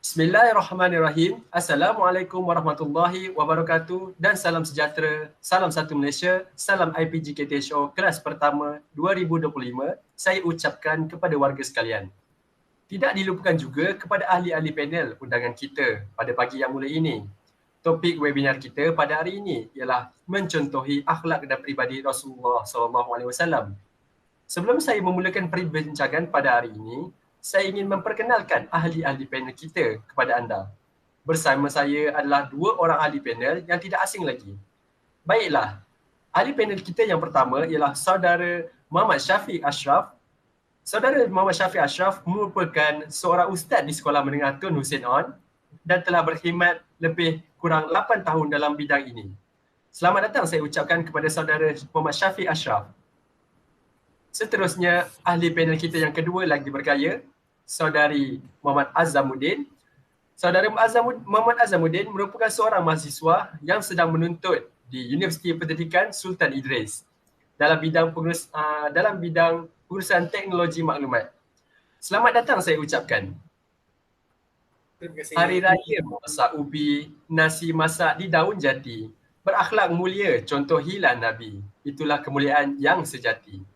Bismillahirrahmanirrahim. Assalamualaikum warahmatullahi wabarakatuh dan salam sejahtera. Salam satu Malaysia. Salam IPGKTHO kelas pertama 2025. Saya ucapkan kepada warga sekalian. Tidak dilupakan juga kepada ahli-ahli panel undangan kita pada pagi yang mulia ini. Topik webinar kita pada hari ini ialah mencontohi akhlak dan peribadi Rasulullah SAW. Sebelum saya memulakan perbincangan pada hari ini, saya ingin memperkenalkan ahli-ahli panel kita kepada anda. Bersama saya adalah dua orang ahli panel yang tidak asing lagi. Baiklah, ahli panel kita yang pertama ialah saudara Muhammad Syafiq Ashraf. Saudara Muhammad Syafiq Ashraf merupakan seorang ustaz di Sekolah Menengah Tun Hussein On dan telah berkhidmat lebih kurang 8 tahun dalam bidang ini. Selamat datang saya ucapkan kepada saudara Muhammad Syafiq Ashraf. Seterusnya, ahli panel kita yang kedua lagi bergaya, saudari Muhammad Azamuddin. Saudara Muhammad Azamuddin merupakan seorang mahasiswa yang sedang menuntut di Universiti Pendidikan Sultan Idris dalam bidang pengurusan teknologi maklumat. Selamat datang saya ucapkan. Hari Raya memasak ubi, nasi masak di daun jati, berakhlak mulia contohilah Nabi. Itulah kemuliaan yang sejati.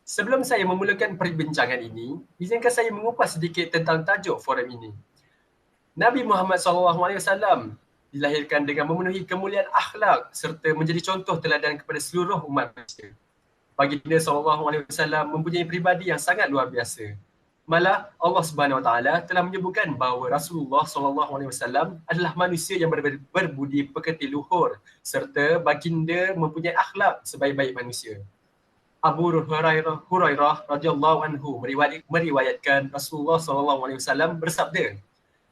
Sebelum saya memulakan perbincangan ini, izinkan saya mengupas sedikit tentang tajuk forum ini. Nabi Muhammad SAW dilahirkan dengan memenuhi kemuliaan akhlak serta menjadi contoh teladan kepada seluruh umat manusia. Baginda SAW mempunyai pribadi yang sangat luar biasa. Malah Allah SWT telah menyebutkan bahawa Rasulullah SAW adalah manusia yang berbudi pekerti luhur serta baginda mempunyai akhlak sebaik-baik manusia. Abu Hurairah radhiyallahu anhu meriwayatkan Rasulullah SAW bersabda,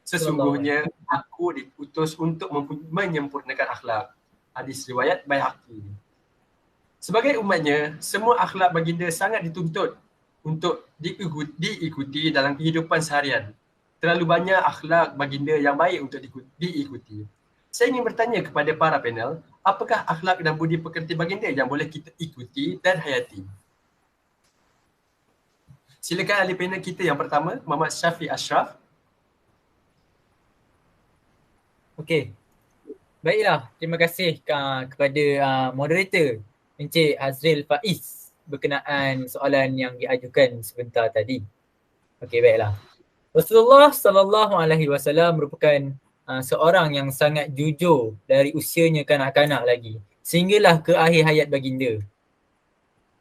sesungguhnya aku diutus untuk menyempurnakan akhlak. Hadis riwayat Baihaqi. Sebagai umatnya, semua akhlak baginda sangat dituntut untuk diikuti dalam kehidupan seharian. Terlalu banyak akhlak baginda yang baik untuk diikuti. Saya ingin bertanya kepada para panel, apakah akhlak dan budi pekerti baginda yang boleh kita ikuti dan hayati? Silakan ahli panel kita yang pertama, Muhammad Syafiq Ashraf. Okey. Baiklah, terima kasih kepada moderator Encik Azril Faiz berkenaan soalan yang diajukan sebentar tadi. Okey, baiklah. Rasulullah SAW merupakan seorang yang sangat jujur dari usianya kanak-kanak lagi sehinggalah ke akhir hayat baginda.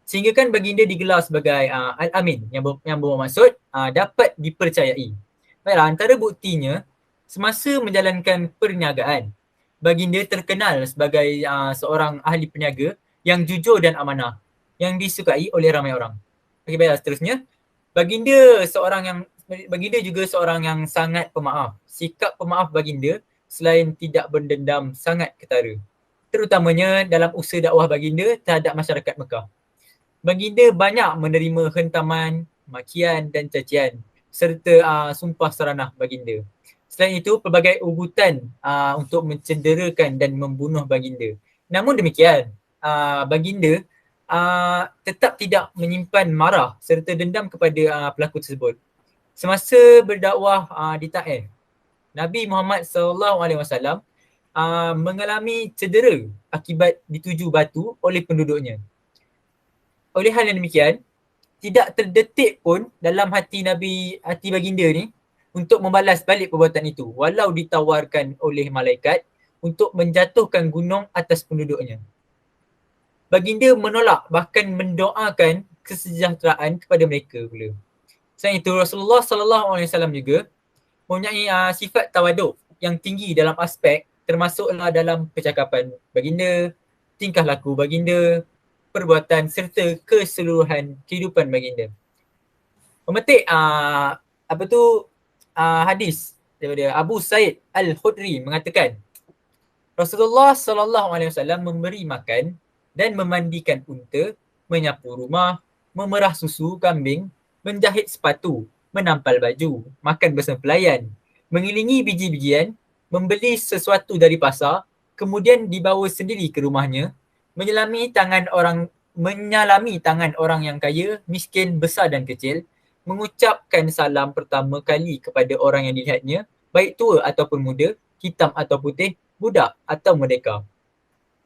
Sehingga kan baginda digelar sebagai Al-Amin yang bermaksud dapat dipercayai. Baiklah, antara buktinya semasa menjalankan perniagaan, baginda terkenal sebagai seorang ahli peniaga yang jujur dan amanah yang disukai oleh ramai orang. Okey, baiklah, seterusnya Baginda juga seorang yang sangat pemaaf. Sikap pemaaf baginda selain tidak berdendam sangat ketara. Terutamanya dalam usaha dakwah baginda terhadap masyarakat Mekah. Baginda banyak menerima hentaman, makian dan cacian serta sumpah seranah baginda. Selain itu, pelbagai ugutan untuk mencederakan dan membunuh baginda. Namun demikian, baginda tetap tidak menyimpan marah serta dendam kepada pelaku tersebut. Semasa berdakwah di Taif, Nabi Muhammad SAW mengalami cedera akibat dituju batu oleh penduduknya. Oleh hal yang demikian, tidak terdetik pun dalam hati baginda ni untuk membalas balik perbuatan itu walau ditawarkan oleh malaikat untuk menjatuhkan gunung atas penduduknya. Baginda menolak bahkan mendoakan kesejahteraan kepada mereka pula. Selain itu, Rasulullah SAW juga mempunyai sifat tawaduk yang tinggi dalam aspek termasuklah dalam percakapan baginda, tingkah laku baginda, perbuatan serta keseluruhan kehidupan baginda. Memetik hadis daripada Abu Sa'id Al-Khudri mengatakan Rasulullah SAW memberi makan dan memandikan unta, menyapu rumah, memerah susu kambing, menjahit sepatu, menampal baju, makan bersama pelayan, mengilingi biji-bijian, membeli sesuatu dari pasar, kemudian dibawa sendiri ke rumahnya, menyalami tangan orang yang kaya, miskin, besar dan kecil, mengucapkan salam pertama kali kepada orang yang dilihatnya, baik tua ataupun muda, hitam atau putih, budak atau merdeka.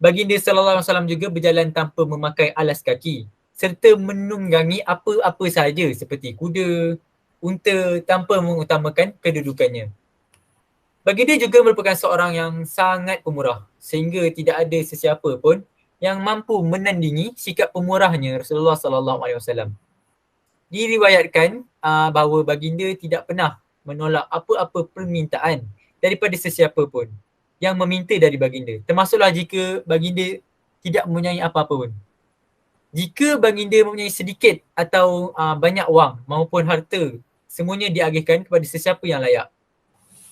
Baginda sallallahu alaihi wasallam juga berjalan tanpa memakai alas kaki serta menunggangi apa-apa sahaja seperti kuda, unta tanpa mengutamakan kedudukannya. Baginda juga merupakan seorang yang sangat pemurah sehingga tidak ada sesiapa pun yang mampu menandingi sikap pemurahnya Rasulullah sallallahu alaihi wasallam. Diriwayatkan bahawa baginda tidak pernah menolak apa-apa permintaan daripada sesiapa pun yang meminta dari baginda. Termasuklah jika baginda tidak mempunyai apa-apa pun. Jika baginda mempunyai sedikit atau banyak wang maupun harta, semuanya diagihkan kepada sesiapa yang layak.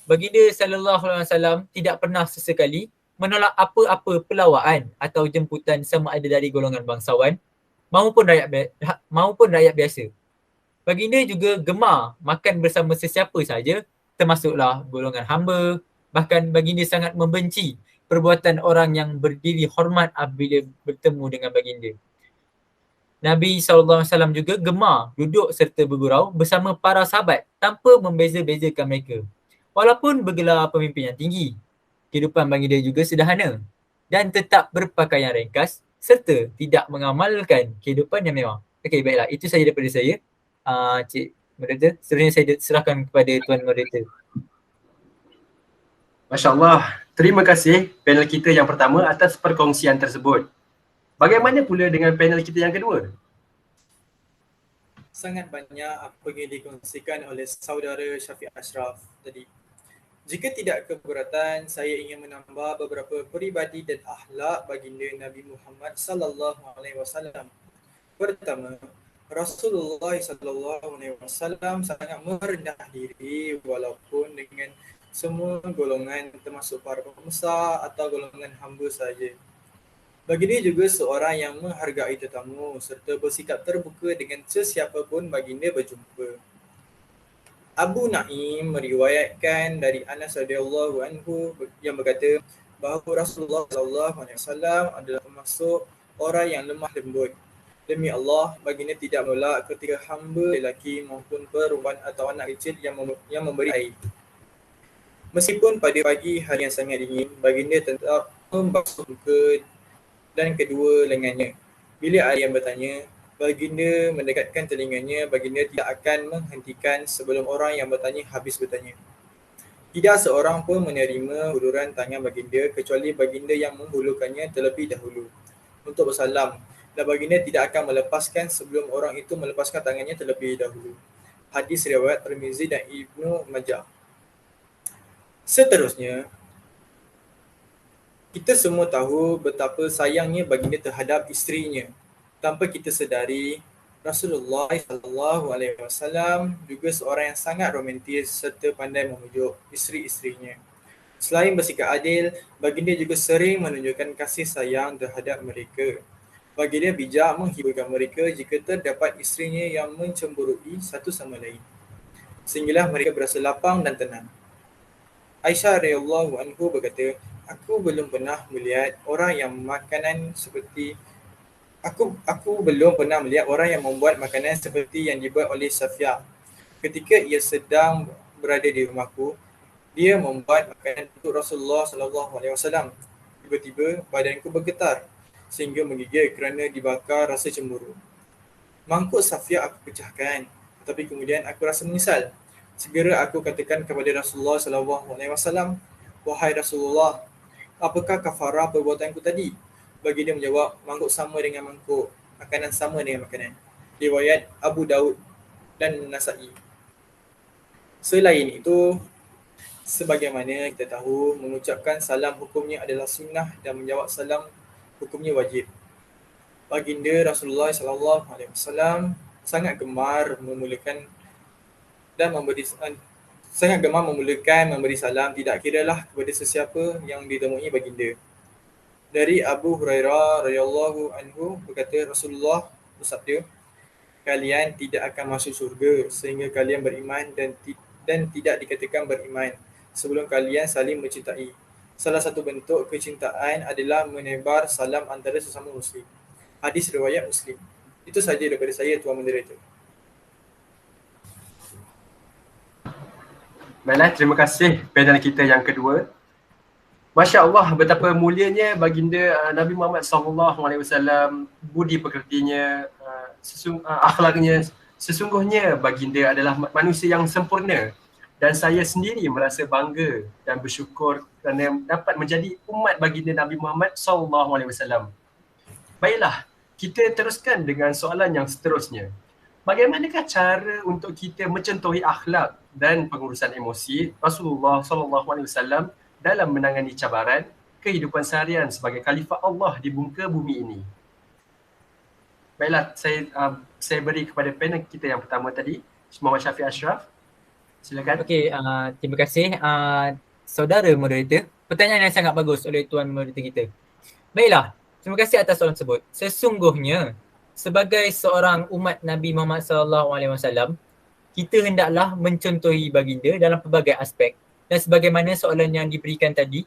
Baginda sallallahu alaihi wasallam tidak pernah sesekali menolak apa-apa pelawaan atau jemputan sama ada dari golongan bangsawan maupun rakyat biasa. Baginda juga gemar makan bersama sesiapa saja, termasuklah golongan hamba. Bahkan baginda sangat membenci perbuatan orang yang berdiri hormat apabila bertemu dengan baginda. Nabi SAW juga gemar duduk serta bergurau bersama para sahabat tanpa membeza-bezakan mereka. Walaupun bergelar pemimpin yang tinggi, kehidupan baginda juga sederhana dan tetap berpakaian ringkas serta tidak mengamalkan kehidupan yang mewah. Okey, baiklah. Itu saja daripada saya. Cik Moderator, seterusnya saya serahkan kepada Tuan Moderator. Masya Allah. Terima kasih panel kita yang pertama atas perkongsian tersebut. Bagaimana pula dengan panel kita yang kedua? Sangat banyak apa yang dikongsikan oleh saudara Syafiq Ashraf tadi. Jika tidak keberatan, saya ingin menambah beberapa peribadi dan akhlak baginda Nabi Muhammad sallallahu alaihi wasallam. Pertama, Rasulullah sallallahu alaihi wasallam sangat merendah diri walaupun dengan semua golongan termasuk para pengusaha atau golongan hamba saja. Baginda juga seorang yang menghargai tetamu serta bersikap terbuka dengan sesiapa pun baginda berjumpa. Abu Naim meriwayatkan dari Anas radhiyallahu anhu yang berkata bahawa Rasulullah sallallahu alaihi wasallam adalah termasuk orang yang lemah lembut. Demi Allah, baginda tidak menolak ketika hamba lelaki maupun perempuan atau anak kecil yang memberi air. Meskipun pada pagi hari yang sangat dingin, baginda tetap membasuh muka dan kedua lengannya. Bila ada yang bertanya, baginda mendekatkan telinganya. Baginda tidak akan menghentikan sebelum orang yang bertanya habis bertanya. Tidak seorang pun menerima huluran tangan baginda kecuali baginda yang menghulurkannya terlebih dahulu untuk bersalam. Dan baginda tidak akan melepaskan sebelum orang itu melepaskan tangannya terlebih dahulu. Hadis riwayat Tirmizi dan Ibnu Majah. Seterusnya, kita semua tahu betapa sayangnya baginda terhadap isterinya. Tanpa kita sedari, Rasulullah sallallahu alaihi wasallam juga seorang yang sangat romantis serta pandai memujuk isteri-isterinya. Selain bersikap adil, baginda juga sering menunjukkan kasih sayang terhadap mereka. Baginda bijak menghiburkan mereka jika terdapat isterinya yang mencemburui satu sama lain, sehinggalah mereka berasa lapang dan tenang. Aisyah radhiyallahu anhu berkata, aku belum pernah melihat orang yang membuat makanan seperti yang dibuat oleh Safiyah. Ketika ia sedang berada di rumahku, dia membuat makanan untuk Rasulullah sallallahu alaihi wasallam. Tiba-tiba badanku bergetar sehingga menggigil kerana dibakar rasa cemburu. Mangkuk Safiyah aku pecahkan, tetapi kemudian aku rasa menyesal. Segera aku katakan kepada Rasulullah sallallahu alaihi wasallam, wahai Rasulullah, apakah kafarah perbuatanku tadi? Baginda menjawab, mangkuk sama dengan mangkuk, makanan sama dengan makanan. Riwayat Abu Daud dan Nasa'i. Selain itu, sebagaimana kita tahu, mengucapkan salam hukumnya adalah sunnah dan menjawab salam hukumnya wajib. Baginda Rasulullah sallallahu alaihi wasallam sangat gemar memulakan memberi salam tidak kiralah kepada sesiapa yang ditemui baginda. Dari Abu Hurairah radhiyallahu anhu berkata, Rasulullah bersabda, kalian tidak akan masuk syurga sehingga kalian beriman dan tidak dikatakan beriman sebelum kalian saling mencintai. Salah satu bentuk kecintaan adalah menebar salam antara sesama Muslim. Hadis riwayat Muslim. Itu sahaja daripada saya, Tuan Moderator. Baiklah, terima kasih panel kita yang kedua. Masya Allah, betapa mulianya baginda Nabi Muhammad SAW, budi pekertinya, akhlaknya. Sesungguhnya baginda adalah manusia yang sempurna dan saya sendiri merasa bangga dan bersyukur kerana dapat menjadi umat baginda Nabi Muhammad SAW. Baiklah, kita teruskan dengan soalan yang seterusnya. Bagaimanakah cara untuk kita mencontohi akhlak dan pengurusan emosi Rasulullah SAW dalam menangani cabaran kehidupan seharian sebagai khalifah Allah di muka bumi ini? Baiklah, saya beri kepada panel kita yang pertama tadi, Muhammad Syafiq Ashraf. Silakan. Okey, terima kasih saudara moderator. Pertanyaan yang sangat bagus oleh tuan moderator kita. Baiklah, terima kasih atas soalan tersebut. Sesungguhnya sebagai seorang umat Nabi Muhammad SAW, kita hendaklah mencontohi baginda dalam pelbagai aspek. Dan sebagaimana soalan yang diberikan tadi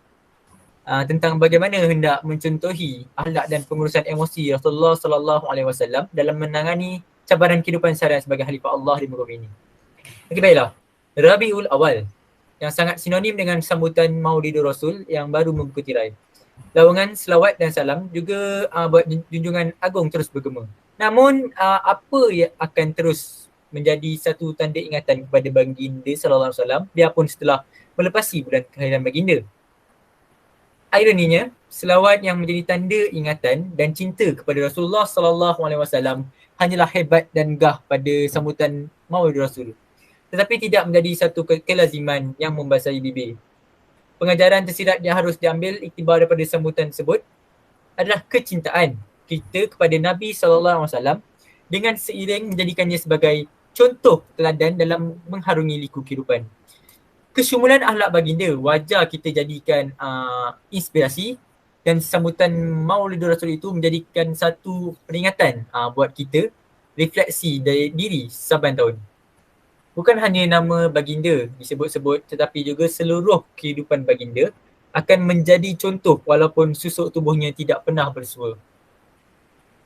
tentang bagaimana hendak mencontohi akhlak dan pengurusan emosi Rasulullah SAW dalam menangani cabaran kehidupan seharian sebagai khalifah Allah di muka bumi ini. Okey, baiklah. Rabiul Awal yang sangat sinonim dengan sambutan Maulidur Rasul yang baru membuka tirai. Lawangan selawat dan salam juga buat junjungan agung terus bergema. Namun apa yang akan terus menjadi satu tanda ingatan kepada baginda sallallahu alaihi wasallam biarpun setelah melepasi bulan kelahiran baginda? Ironinya, selawat yang menjadi tanda ingatan dan cinta kepada Rasulullah sallallahu alaihi wasallam hanyalah hebat dan gah pada sambutan Maulidur Rasul, tetapi tidak menjadi satu kelaziman yang membasahi bibir. Pengajaran tersirat yang harus diambil iktibar daripada sambutan tersebut adalah kecintaan kita kepada Nabi SAW dengan seiring menjadikannya sebagai contoh teladan dalam mengharungi liku kehidupan. Kesyumulan akhlak baginda wajar kita jadikan inspirasi dan sambutan Maulidur Rasul itu menjadikan satu peringatan buat kita refleksi dari diri saban tahun. Bukan hanya nama baginda disebut-sebut tetapi juga seluruh kehidupan baginda akan menjadi contoh walaupun susuk tubuhnya tidak pernah bersua.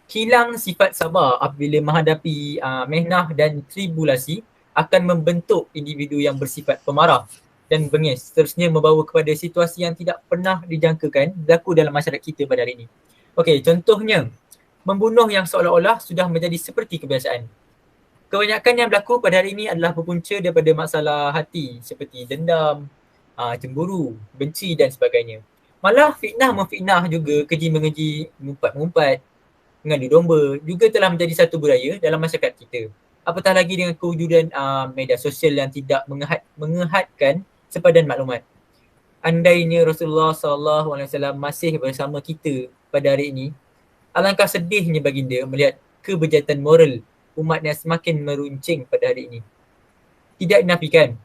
Hilang sifat sabar apabila menghadapi mehnah dan tribulasi akan membentuk individu yang bersifat pemarah dan bengis, seterusnya membawa kepada situasi yang tidak pernah dijangkakan berlaku dalam masyarakat kita pada hari ini. Okey, contohnya membunuh yang seolah-olah sudah menjadi seperti kebiasaan. Kebanyakan yang berlaku pada hari ini adalah berpunca daripada masalah hati seperti dendam, cemburu, benci dan sebagainya. Malah fitnah memfitnah juga, keji-mengeji, mengumpat-mengumpat, mengadu domba juga telah menjadi satu budaya dalam masyarakat kita. Apatah lagi dengan kewujudan media sosial yang tidak mengehadkan sepadan maklumat. Andainya Rasulullah SAW masih bersama kita pada hari ini, alangkah sedihnya baginda melihat kebejatan moral umat yang semakin meruncing pada hari ini. Tidak dinafikan,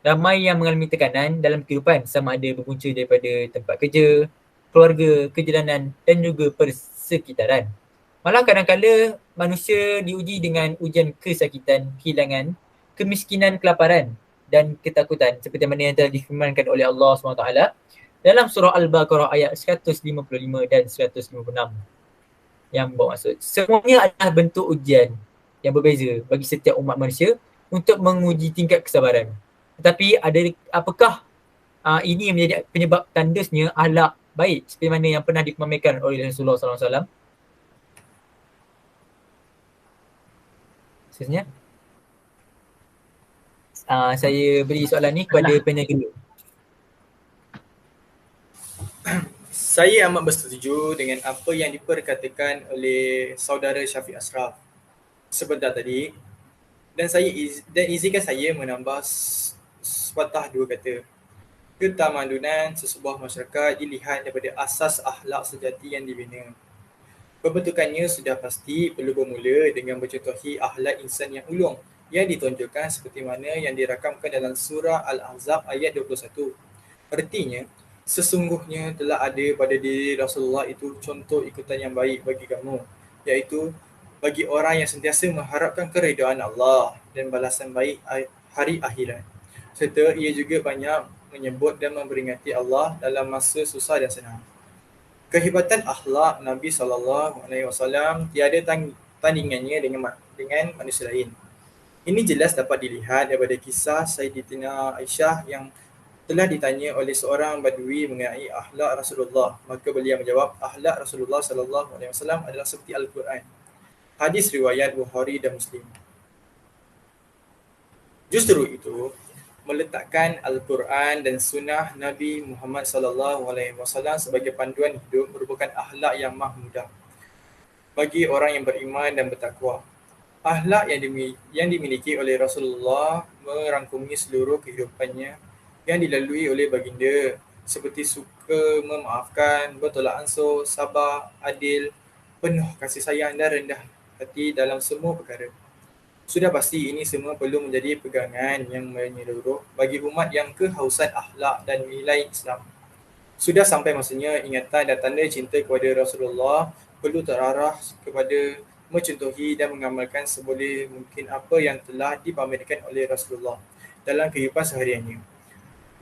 ramai yang mengalami tekanan dalam kehidupan sama ada berpunca daripada tempat kerja, keluarga, kejalanan dan juga persekitaran. Malah kadang-kadang manusia diuji dengan ujian kesakitan, kehilangan, kemiskinan, kelaparan dan ketakutan seperti mana yang telah difirmankan oleh Allah SWT dalam surah Al-Baqarah ayat 155 dan 156 yang bermaksud semuanya adalah bentuk ujian yang berbeza bagi setiap umat manusia untuk menguji tingkat kesabaran. Tetapi apakah ini menjadi penyebab tandusnya akhlak baik seperti mana yang pernah dipamerkan oleh Rasulullah SAW? Seterusnya, saya beri soalan ni kepada panel kedua. Saya amat bersetuju dengan apa yang diperkatakan oleh saudara Syafiq Ashraf sebentar tadi, dan izinkan saya menambah sepatah dua kata. Ketamadunan sesebuah masyarakat dilihat daripada asas akhlak sejati yang dibina. Pembentukannya sudah pasti perlu bermula dengan mencontohi akhlak insan yang ulung yang ditonjolkan seperti mana yang dirakamkan dalam surah Al-Ahzab ayat 21. Artinya, sesungguhnya telah ada pada diri Rasulullah itu contoh ikutan yang baik bagi kamu, iaitu bagi orang yang sentiasa mengharapkan keridaan Allah dan balasan baik hari akhirat. Serta ia juga banyak menyebut dan memperingati Allah dalam masa susah dan senang. Kehebatan akhlak Nabi SAW tiada tandingannya dengan manusia lain. Ini jelas dapat dilihat daripada kisah Sayyidatina Aisyah yang telah ditanya oleh seorang badui mengenai akhlak Rasulullah. Maka beliau menjawab, akhlak Rasulullah sallallahu alaihi wasallam adalah seperti Al-Quran. Hadis riwayat Bukhari dan Muslim. Justru itu, meletakkan Al-Quran dan sunnah Nabi Muhammad sallallahu alaihi wasallam sebagai panduan hidup merupakan akhlak yang mahmudah bagi orang yang beriman dan bertakwa. Akhlak yang dimiliki oleh Rasulullah merangkumi seluruh kehidupannya yang dilalui oleh baginda seperti suka memaafkan, bertolak ansur, sabar, adil, penuh kasih sayang dan rendah hati dalam semua perkara. Sudah pasti ini semua perlu menjadi pegangan yang menyeluruh bagi umat yang kehausan akhlak dan nilai Islam. Sudah sampai masanya ingatan dan tanda cinta kepada Rasulullah perlu terarah kepada mencontohi dan mengamalkan seboleh mungkin apa yang telah dipamerkan oleh Rasulullah dalam kehidupan sehariannya.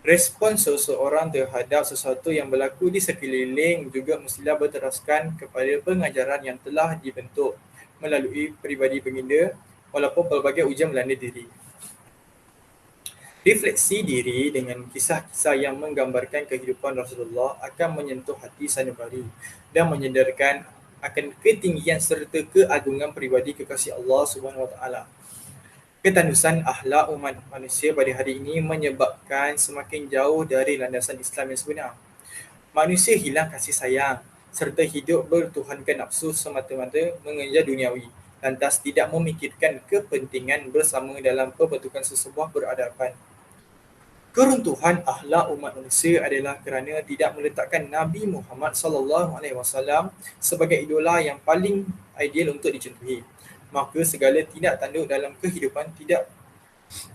Respon seseorang terhadap sesuatu yang berlaku di sekeliling juga mestilah berteraskan kepada pengajaran yang telah dibentuk melalui peribadi baginda walaupun pelbagai ujian melanda diri. Refleksi diri dengan kisah-kisah yang menggambarkan kehidupan Rasulullah akan menyentuh hati sanubari dan menyedarkan akan ketinggian serta keagungan peribadi kekasih Allah Subhanahu Wa Taala. Ketandusan akhlak umat manusia pada hari ini menyebabkan semakin jauh dari landasan Islam yang sebenar. Manusia hilang kasih sayang serta hidup bertuhankan nafsu semata-mata mengejar duniawi, lantas tidak memikirkan kepentingan bersama dalam pembentukan sesebuah peradaban. Keruntuhan akhlak umat manusia adalah kerana tidak meletakkan Nabi Muhammad sallallahu alaihi wasallam sebagai idola yang paling ideal untuk dicontohi. Maka segala tindak tanduk dalam kehidupan tidak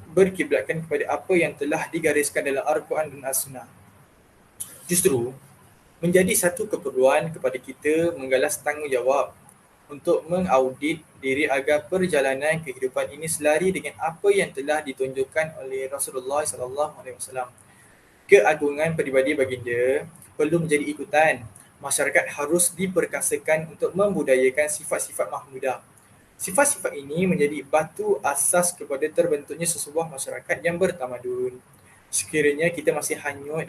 berkiblatkan kepada apa yang telah digariskan dalam Al-Quran dan As-Sunnah. Justru menjadi satu keperluan kepada kita menggalas tanggungjawab untuk mengaudit diri agar perjalanan kehidupan ini selari dengan apa yang telah ditunjukkan oleh Rasulullah sallallahu alaihi wasallam. Keagungan peribadi baginda perlu menjadi ikutan. Masyarakat harus diperkasakan untuk membudayakan sifat-sifat mahmudah. Sifat-sifat ini menjadi batu asas kepada terbentuknya sesebuah masyarakat yang bertamadun. Sekiranya kita masih hanyut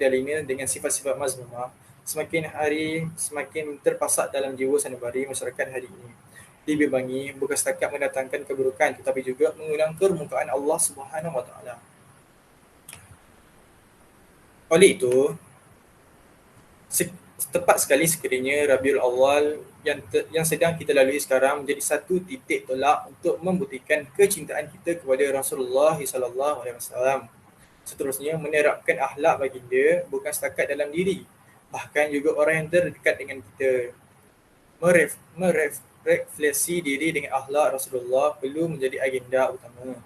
dan lina dengan sifat-sifat mazmumah, semakin hari semakin terpasak dalam jiwa sanubari masyarakat hari ini. Dibimbingi bukan setakat mendatangkan keburukan tetapi juga mengundang permukaan Allah Subhanahu Wa Taala. Oleh itu, tepat sekali sekiranya Rabiul Awal yang sedang kita lalui sekarang menjadi satu titik tolak untuk membuktikan kecintaan kita kepada Rasulullah sallallahu alaihi wasallam. Seterusnya, menerapkan akhlak baginda bukan setakat dalam diri, bahkan juga orang yang terdekat dengan kita. Merefleksi diri dengan akhlak Rasulullah perlu menjadi agenda utama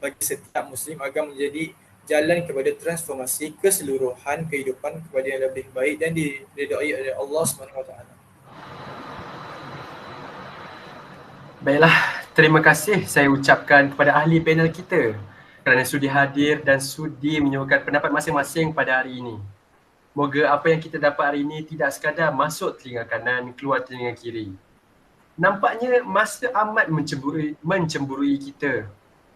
bagi setiap Muslim agar menjadi jalan kepada transformasi keseluruhan kehidupan kepada yang lebih baik dan diridai oleh Allah SWT. Baiklah, terima kasih saya ucapkan kepada ahli panel kita kerana sudi hadir dan sudi menyuarakan pendapat masing-masing pada hari ini. Moga apa yang kita dapat hari ini tidak sekadar masuk telinga kanan, keluar telinga kiri. Nampaknya masa amat mencemburui kita.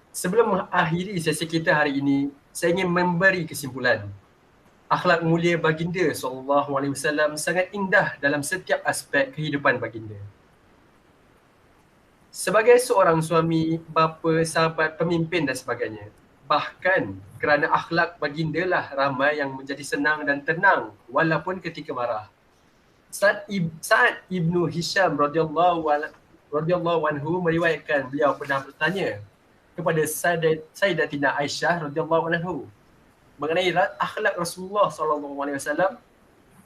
Sebelum mengakhiri sesi kita hari ini, saya ingin memberi kesimpulan. Akhlak mulia baginda SAW sangat indah dalam setiap aspek kehidupan baginda. Sebagai seorang suami, bapa, sahabat, pemimpin dan sebagainya. Bahkan kerana akhlak baginda lah ramai yang menjadi senang dan tenang walaupun ketika marah. Sa'ad Ibnu Hisham radhiyallahu anhu meriwayatkan beliau pernah bertanya kepada Sayyidatina Aisyah radhiyallahu anhu mengenai akhlak Rasulullah sallallahu alaihi wasallam.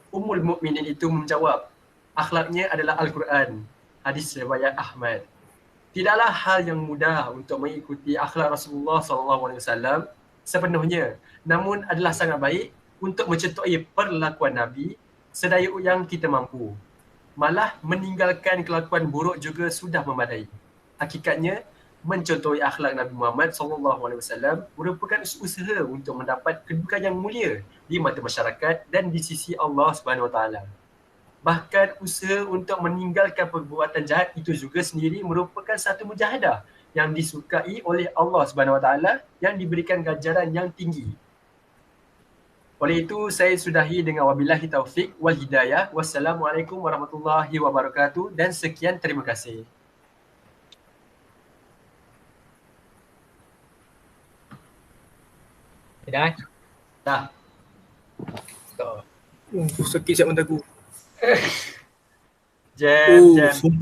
Ummul Mukminin itu menjawab, akhlaknya adalah Al-Quran. Hadis riwayat Ahmad. Tidaklah hal yang mudah untuk mengikuti akhlak Rasulullah SAW sepenuhnya, namun adalah sangat baik untuk mencontohi perlakuan Nabi sedaya yang kita mampu. Malah meninggalkan kelakuan buruk juga sudah memadai. Hakikatnya, mencontohi akhlak Nabi Muhammad SAW merupakan usaha untuk mendapat kedudukan yang mulia di mata masyarakat dan di sisi Allah SWT. Bahkan usaha untuk meninggalkan perbuatan jahat itu juga sendiri merupakan satu mujahadah yang disukai oleh Allah Subhanahu Wa Taala yang diberikan ganjaran yang tinggi. Oleh itu saya sudahi dengan wabillahi taufik wal hidayah. Wassalamualaikum warahmatullahi wabarakatuh dan sekian, terima kasih. Dah. Dah. Sakit siap mata aku. Jam. Sumpah.